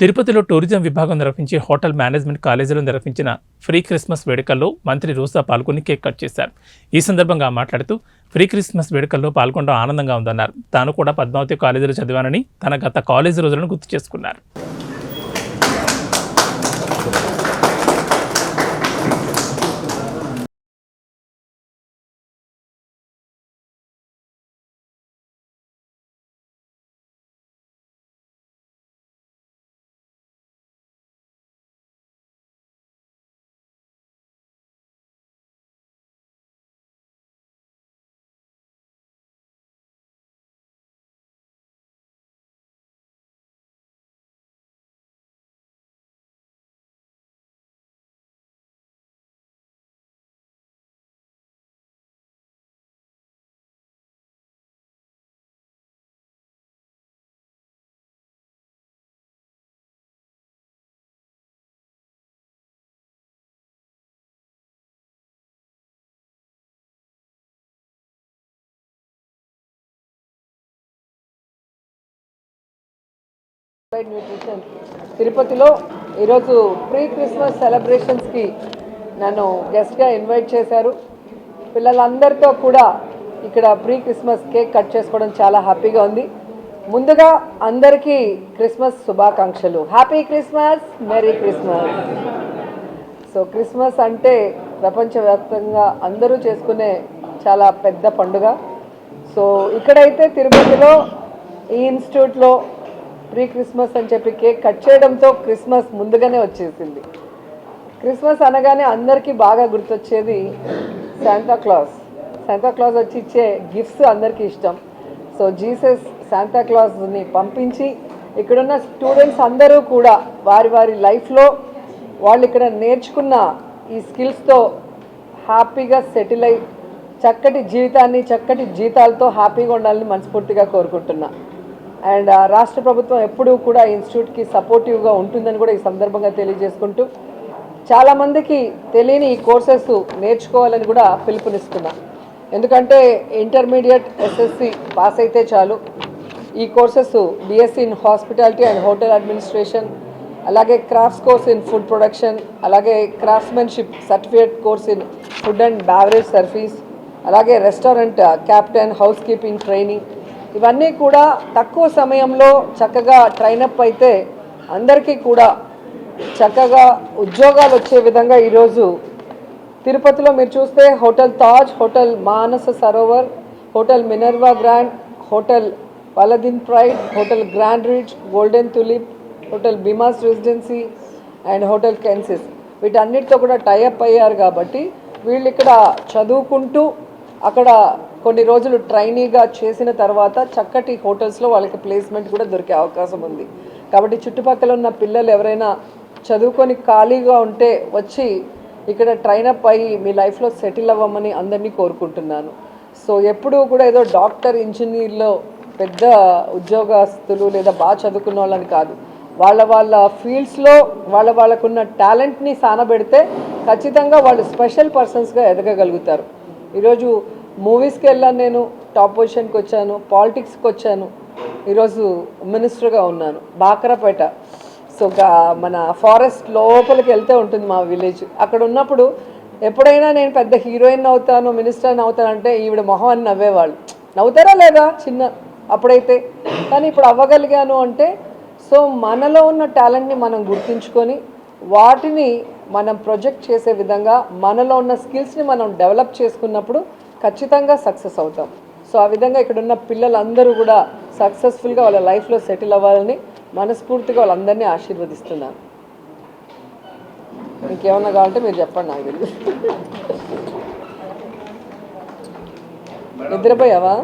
తిరుపతిలో టూరిజం విభాగం నిర్వహించి హోటల్ మేనేజ్మెంట్ కాలేజీలో నిర్వహించిన ఫ్రీ క్రిస్మస్ వేడుకల్లో మంత్రి రోజా పాల్గొని కేక్ కట్ చేశారు. ఈ సందర్భంగా మాట్లాడుతూ ఫ్రీ క్రిస్మస్ వేడుకల్లో పాల్గొనడం ఆనందంగా ఉందన్నారు. తాను కూడా పద్మావతి కాలేజీలో చదివానని తన గత కాలేజీ రోజులను గుర్తు చేసుకున్నారు. న్యూట్రిషన్ తిరుపతిలో ఈరోజు ప్రీ క్రిస్మస్ సెలబ్రేషన్స్కి నన్ను గెస్ట్గా ఇన్వైట్ చేశారు. పిల్లలందరితో కూడా ఇక్కడ ప్రీ క్రిస్మస్ కేక్ కట్ చేసుకోవడం చాలా హ్యాపీగా ఉంది. ముందుగా అందరికీ క్రిస్మస్ శుభాకాంక్షలు. Happy Christmas, merry Christmas. So Christmas అంటే ప్రపంచవ్యాప్తంగా అందరూ చేసుకునే చాలా పెద్ద పండుగ. సో ఇక్కడైతే తిరుపతిలో ఈ ఇన్స్టిట్యూట్లో ప్రీ క్రిస్మస్ అని చెప్పి కేక్ కట్ చేయడంతో క్రిస్మస్ ముందుగానే వచ్చేసింది. క్రిస్మస్ అనగానే అందరికీ బాగా గుర్తొచ్చేది శాంతాక్లాజ్. శాంతాక్లాజ్ వచ్చి ఇచ్చే గిఫ్ట్స్ అందరికీ ఇష్టం. సో జీసస్ శాంతాక్లాజ్ని పంపించి ఇక్కడున్న స్టూడెంట్స్ అందరూ కూడా వారి వారి లైఫ్లో వాళ్ళు ఇక్కడ నేర్చుకున్న ఈ స్కిల్స్తో హ్యాపీగా సెటిల్ అయ్యి చక్కటి జీవితాన్ని చక్కటి జీతాలతో హ్యాపీగా ఉండాలని మనస్ఫూర్తిగా కోరుకుంటున్నా. అండ్ రాష్ట్ర ప్రభుత్వం ఎప్పుడూ కూడా ఇన్స్టిట్యూట్కి సపోర్టివ్గా ఉంటుందని కూడా ఈ సందర్భంగా తెలియజేసుకుంటూ చాలామందికి తెలియని ఈ కోర్సెస్ నేర్చుకోవాలని కూడా పిలుపునిస్తున్నా. ఎందుకంటే ఇంటర్మీడియట్ ఎస్ఎస్సి పాస్ అయితే చాలు. ఈ courses BSc in hospitality and hotel administration, అలాగే crafts course in food production, అలాగే craftsmanship certificate course in food and beverage service, అలాగే restaurant captain, house keeping training, ఇవన్నీ కూడా తక్కువ సమయంలో చక్కగా ట్రైనప్ అయితే అందరికీ కూడా చక్కగా ఉద్యోగాలు వచ్చే విధంగా ఈరోజు తిరుపతిలో మీరు చూస్తే hotel Taj, hotel Manasa Sarovar, hotel Minerva Grand, hotel Paladin Pride, hotel Grand Rich, Golden Tulip, hotel Bhimas Residency and hotel Kences వీటన్నిటితో కూడా టైఅప్ అయ్యారు. కాబట్టి వీళ్ళు ఇక్కడ చదువుకుంటూ అక్కడ కొన్ని రోజులు ట్రైనీగా చేసిన తర్వాత చక్కటి హోటల్స్లో వాళ్ళకి ప్లేస్మెంట్ కూడా దొరికే అవకాశం ఉంది. కాబట్టి చుట్టుపక్కల ఉన్న పిల్లలు ఎవరైనా చదువుకొని ఖాళీగా ఉంటే వచ్చి ఇక్కడ ట్రైనప్ అయ్యి మీ లైఫ్లో సెటిల్ అవ్వమని అందరినీ కోరుకుంటున్నాను. సో ఎప్పుడూ కూడా ఏదో డాక్టర్, ఇంజనీర్లో పెద్ద ఉద్యోగస్తులు లేదా బాగా చదువుకున్న వాళ్ళని కాదు, వాళ్ళ ఫీల్డ్స్లో వాళ్ళకున్న టాలెంట్ని సానబెడితే ఖచ్చితంగా వాళ్ళు స్పెషల్ పర్సన్స్గా ఎదగగలుగుతారు. ఈరోజు మూవీస్కి వెళ్ళాను, నేను టాప్ పొజిషన్కి వచ్చాను, పాలిటిక్స్కి వచ్చాను, ఈరోజు మినిస్టర్గా ఉన్నాను బాక్రాపేట. సో మన ఫారెస్ట్ లోపలికి వెళ్తే ఉంటుంది మా విలేజ్. అక్కడ ఉన్నప్పుడు ఎప్పుడైనా నేను పెద్ద హీరోయిన్ అవుతాను, మినిస్టర్ని అవుతానంటే ఈవిడ మొహం అని నవ్వేవాళ్ళు. నవ్వుతారా లేదా చిన్న అప్పుడైతే, కానీ ఇప్పుడు అవ్వగలిగాను అంటే సో మనలో ఉన్న టాలెంట్ని మనం గుర్తించుకొని వాటిని మనం ప్రొజెక్ట్ చేసే విధంగా మనలో ఉన్న స్కిల్స్ని మనం డెవలప్ చేసుకున్నప్పుడు ఖచ్చితంగా సక్సెస్ అవుతాం. సో ఆ విధంగా ఇక్కడున్న పిల్లలందరూ కూడా సక్సెస్ఫుల్గా వాళ్ళ లైఫ్లో సెటిల్ అవ్వాలని మనస్ఫూర్తిగా వాళ్ళందరినీ ఆశీర్వదిస్తున్నాను. ఇంకేమన్నా కావాలంటే మీరు చెప్పండి. నాకు తెలియదు. నిద్రపోయావా?